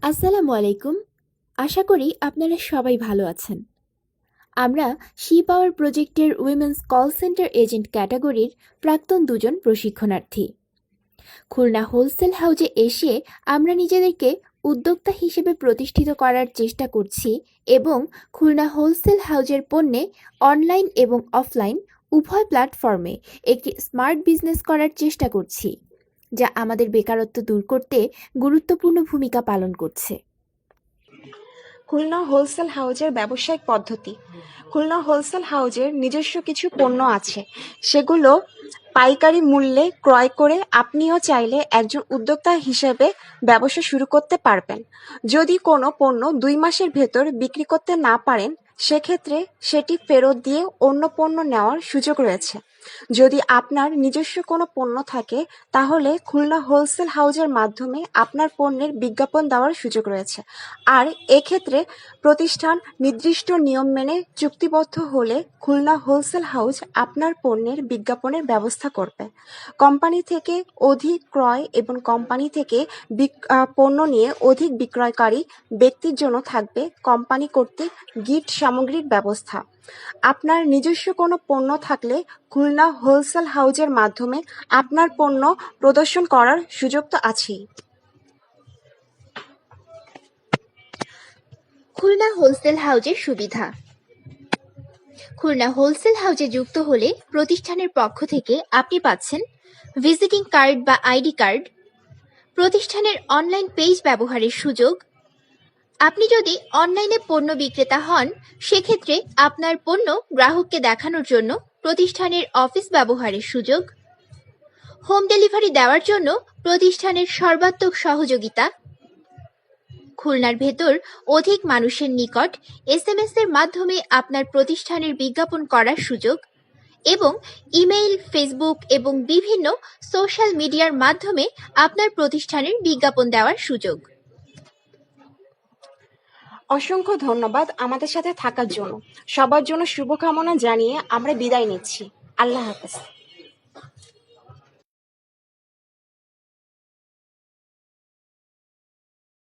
আসসালামু আলাইকুম। আশা করি আপনারা সবাই ভালো আছেন। আমরা শি পাওয়ার প্রজেক্টের উইমেন্স কল সেন্টার এজেন্ট ক্যাটাগরির প্রাক্তন দুজন প্রশিক্ষণার্থী। খুলনা হোলসেল হাউজে এসে আমরা নিজেদেরকে উদ্যোক্তা হিসেবে প্রতিষ্ঠিত করার চেষ্টা করছি এবং খুলনা হোলসেল হাউজের পণ্যে অনলাইন এবং অফলাইন উভয় প্ল্যাটফর্মে একটি স্মার্ট বিজনেস করার চেষ্টা করছি, যা আমাদের বেকারত্ব দূর করতে গুরুত্বপূর্ণ ভূমিকা পালন করছে। খুলনা হোলসেল হাউজের ব্যবসায়িক পদ্ধতি। খুলনা হোলসেল হাউজের নিজস্ব কিছু পণ্য আছে, সেগুলো পাইকারি মূল্যে ক্রয় করে আপনিও চাইলে একজন উদ্যোক্তা হিসেবে ব্যবসা শুরু করতে পারবেন। যদি কোনো পণ্য 2 মাসের ভেতর বিক্রি করতে না পারেন, সেক্ষেত্রে সেটি ফেরত দিয়ে অন্য পণ্য নেওয়ার সুযোগ রয়েছে। যদি আপনার নিজস্ব কোনো পণ্য থাকে, তাহলে খুলনা হোলসেল হাউজের মাধ্যমে আপনার পণ্যের বিজ্ঞাপন দেওয়ার সুযোগ রয়েছে। আর এক্ষেত্রে প্রতিষ্ঠান নির্দিষ্ট নিয়ম মেনে চুক্তিবদ্ধ হলে খুলনা হোলসেল হাউজ আপনার পণ্যের বিজ্ঞাপনের ব্যবস্থা করবে। কোম্পানি থেকে অধিক ক্রয় এবং কোম্পানি থেকে পণ্য নিয়ে অধিক বিক্রয়কারী ব্যক্তির জন্য থাকবে কোম্পানি কর্তৃক গিফট সামগ্রীর ব্যবস্থা। আপনার নিজস্ব কোনো পণ্য থাকলে খুলনা হোলসেল হাউজের মাধ্যমে আপনার পণ্য প্রদর্শন করার সুযোগ তো আছেই। খুলনা হোলসেল হাউজের সুবিধা। খুলনা হোলসেল হাউজে যুক্ত হলে প্রতিষ্ঠানের পক্ষ থেকে আপনি পাচ্ছেন ভিজিটিং কার্ড বা আইডি কার্ড, প্রতিষ্ঠানের অনলাইন পেজ ব্যবহারের সুযোগ। আপনি যদি অনলাইনে পণ্য বিক্রেতা হন, সেক্ষেত্রে আপনার পণ্য গ্রাহককে দেখানোর জন্য প্রতিষ্ঠানের অফিস ব্যবহারের সুযোগ, হোম ডেলিভারি দেওয়ার জন্য প্রতিষ্ঠানের সর্বাত্মক সহযোগিতা, খুলনার ভেতর অধিক মানুষের নিকট এসএমএস এর মাধ্যমে আপনার প্রতিষ্ঠানের বিজ্ঞাপন করার সুযোগ এবং ইমেইল, ফেসবুক এবং বিভিন্ন সোশ্যাল মিডিয়ার মাধ্যমে আপনার প্রতিষ্ঠানের বিজ্ঞাপন দেওয়ার সুযোগ। অসংখ্য ধন্যবাদ আমাদের সাথে থাকার জন্য। সবার জন্য শুভকামনা জানিয়ে আমরা বিদায় নিচ্ছি। আল্লাহ হাফেজ।